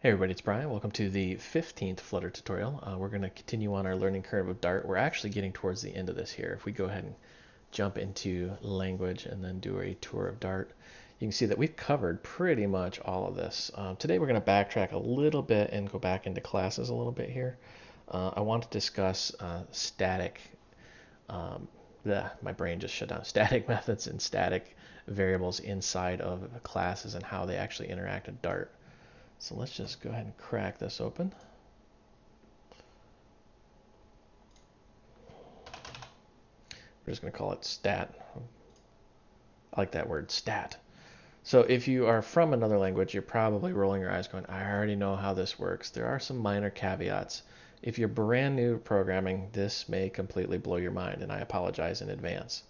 Hey everybody, it's Brian. Welcome to the 15th Flutter tutorial. We're going to continue on our learning curve of Dart. We're actually getting towards the end of this here. If we go ahead and jump into language and then do a tour of Dart, you can see that we've covered pretty much all of this. Today we're going to backtrack a little bit and go back into classes a little bit here. I want to discuss static, my brain just shut down, static methods and static variables inside of classes and how they actually interact with Dart. So let's just go ahead and crack this open. We're just going to call it stat. I like that word, stat. So if you are from another language, you're probably rolling your eyes going, I already know how this works. There are some minor caveats. If you're brand new to programming, this may completely blow your mind, and I apologize in advance.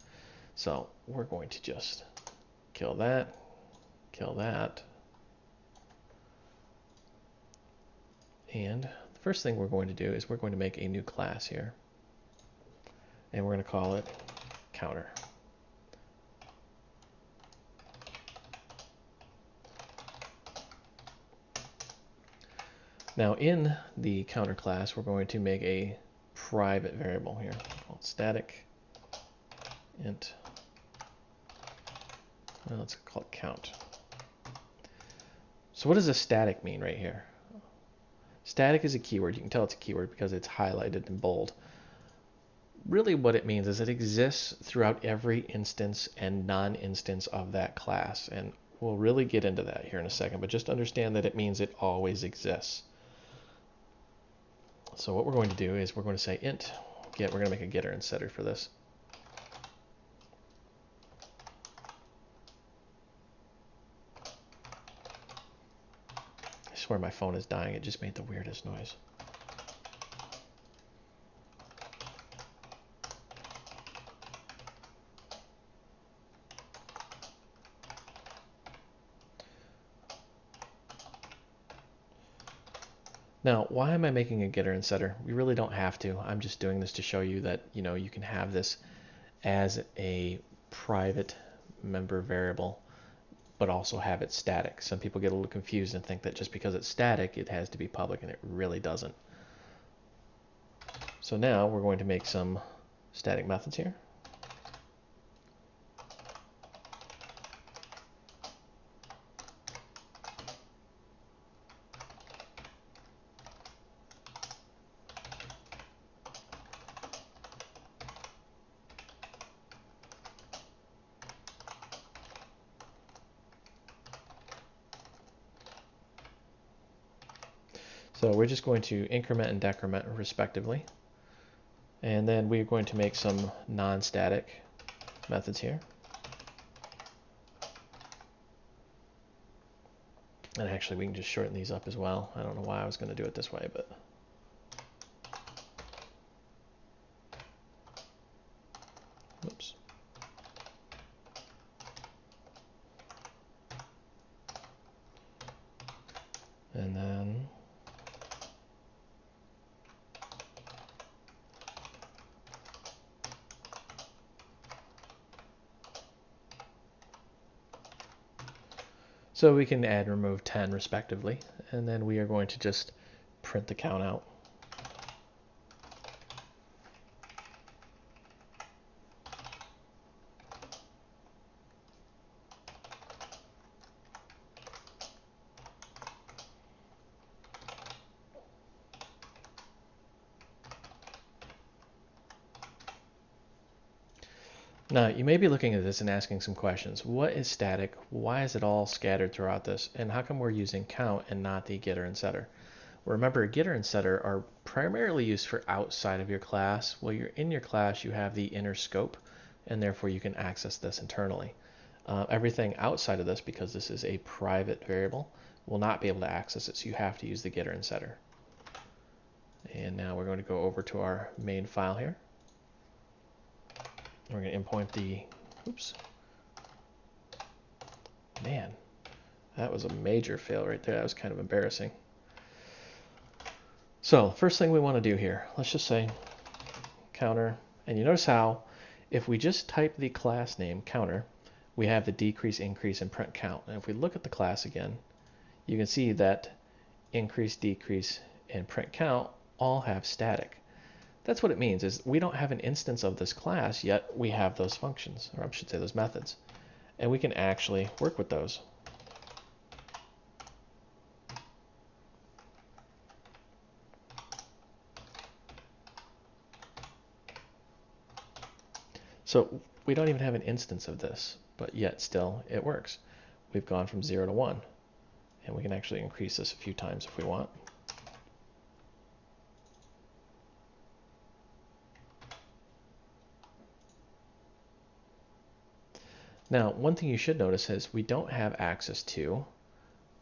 So we're going to just kill that, and the first thing we're going to do is we're going to make a new class here, and we're going to call it counter. Now in the counter class, we're going to make a private variable here called static int. Well, let's call it count. So what does a static mean right here? Static is a keyword. You can tell it's a keyword because it's highlighted in bold. Really what it means is it exists throughout every instance and non-instance of that class. And we'll really get into that here in a second, but just understand that it means it always exists. So what we're going to do is we're going to say int get. We're going to make a getter and setter for this. I swear my phone is dying. It just made the weirdest noise. Now, why am I making a getter and setter? We really don't have to. I'm just doing this to show you that, you can have this as a private member variable, but also have it static. Some people get a little confused and think that just because it's static, it has to be public, and it really doesn't. So now we're going to make some static methods here. So we're just going to increment and decrement respectively. And then we're going to make some non-static methods here. And actually we can just shorten these up as well. I don't know why I was going to do it this way, but oops. And then so we can add and remove 10 respectively, and then we are going to just print the count out. Now, you may be looking at this and asking some questions. What is static? Why is it all scattered throughout this? And how come we're using count and not the getter and setter? Well, remember, getter and setter are primarily used for outside of your class. While you're in your class, you have the inner scope, and therefore you can access this internally. Everything outside of this, because this is a private variable, will not be able to access it, so you have to use the getter and setter. And now we're going to go over to our main file here. We're going to import the, oops, man, that was a major fail right there. That was kind of embarrassing. So first thing we want to do here, let's just say counter, and you notice how if we just type the class name counter, we have the decrease, increase, and print count. And if we look at the class again, you can see that increase, decrease, and print count all have static. That's what it means, is we don't have an instance of this class, yet we have those functions, or I should say those methods. And we can actually work with those. So we don't even have an instance of this, but yet still it works. We've gone from 0 to 1, and we can actually increase this a few times if we want. Now, one thing you should notice is we don't have access to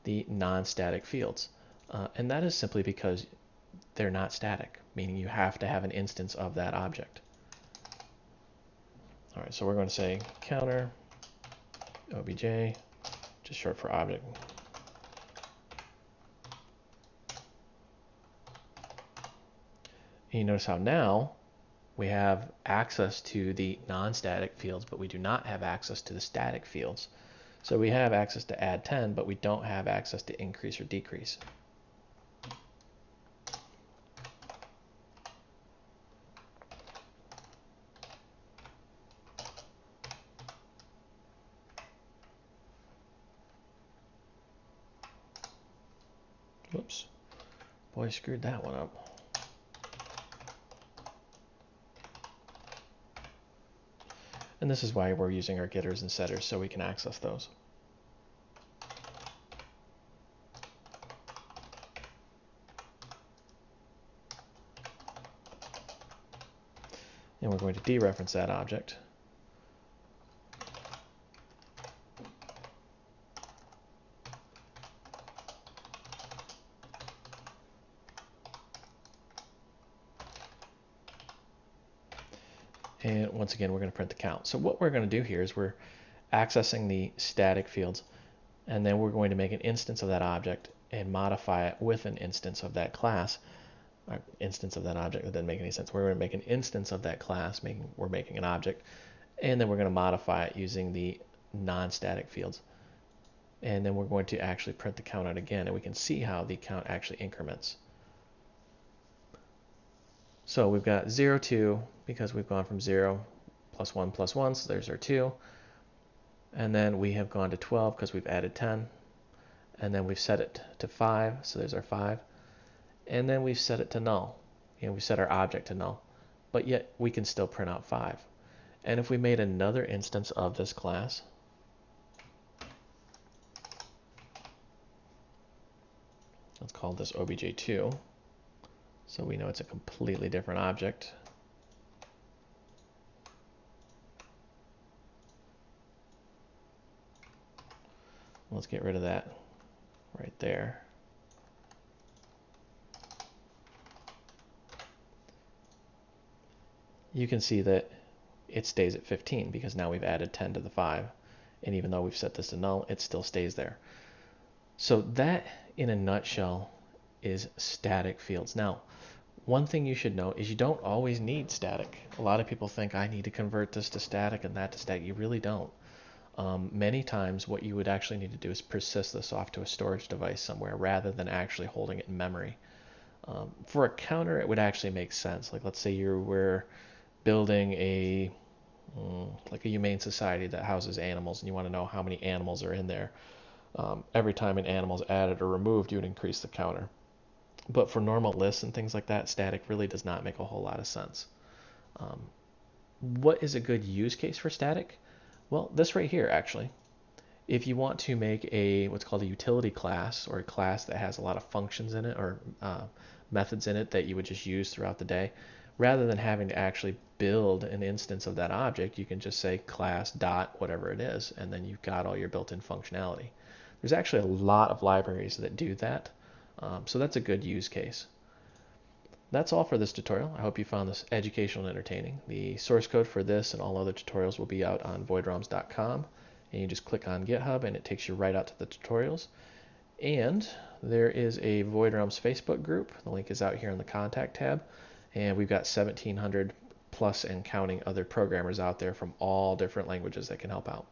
the non-static fields, and that is simply because they're not static, meaning you have to have an instance of that object. All right, so we're going to say counter obj, just short for object. And you notice how now we have access to the non-static fields, but we do not have access to the static fields. So we have access to add 10, but we don't have access to increase or decrease. Whoops. Boy, I screwed that one up. And this is why we're using our getters and setters, so we can access those. And we're going to dereference that object. And once again, we're going to print the count. So what we're going to do here is we're accessing the static fields, and then we're going to make an instance of that object and modify it with an instance of that class. Instance of that object, that doesn't make any sense. We're going to make an instance of that class, we're making an object, and then we're going to modify it using the non-static fields. And then we're going to actually print the count out again, and we can see how the count actually increments. So we've got 0, 2, because we've gone from 0 plus 1 plus 1, so there's our 2. And then we have gone to 12 because we've added 10. And then we've set it to 5, so there's our 5. And then we've set it to null. We set our object to null. But yet we can still print out 5. And if we made another instance of this class, let's call this obj2. So we know it's a completely different object. Let's get rid of that right there. You can see that it stays at 15 because now we've added 10 to the 5. And even though we've set this to null, it still stays there. So that, in a nutshell, is static fields. Now, one thing you should know is you don't always need static. A lot of people think I need to convert this to static and that to static. You really don't. Many times what you would actually need to do is persist this off to a storage device somewhere rather than actually holding it in memory. For a counter, it would actually make sense. Like, let's say you were building like a humane society that houses animals, and you want to know how many animals are in there. Every time an animal is added or removed, you would increase the counter. But for normal lists and things like that, static really does not make a whole lot of sense. What is a good use case for static? Well, this right here, actually. If you want to make what's called a utility class, or a class that has a lot of functions in it, or methods in it that you would just use throughout the day, rather than having to actually build an instance of that object, you can just say class dot whatever it is, and then you've got all your built-in functionality. There's actually a lot of libraries that do that, so that's a good use case. That's all for this tutorial. I hope you found this educational and entertaining. The source code for this and all other tutorials will be out on voidroms.com, and you just click on GitHub and it takes you right out to the tutorials. And there is a Voidroms Facebook group. The link is out here in the contact tab, and we've got 1,700 plus and counting other programmers out there from all different languages that can help out.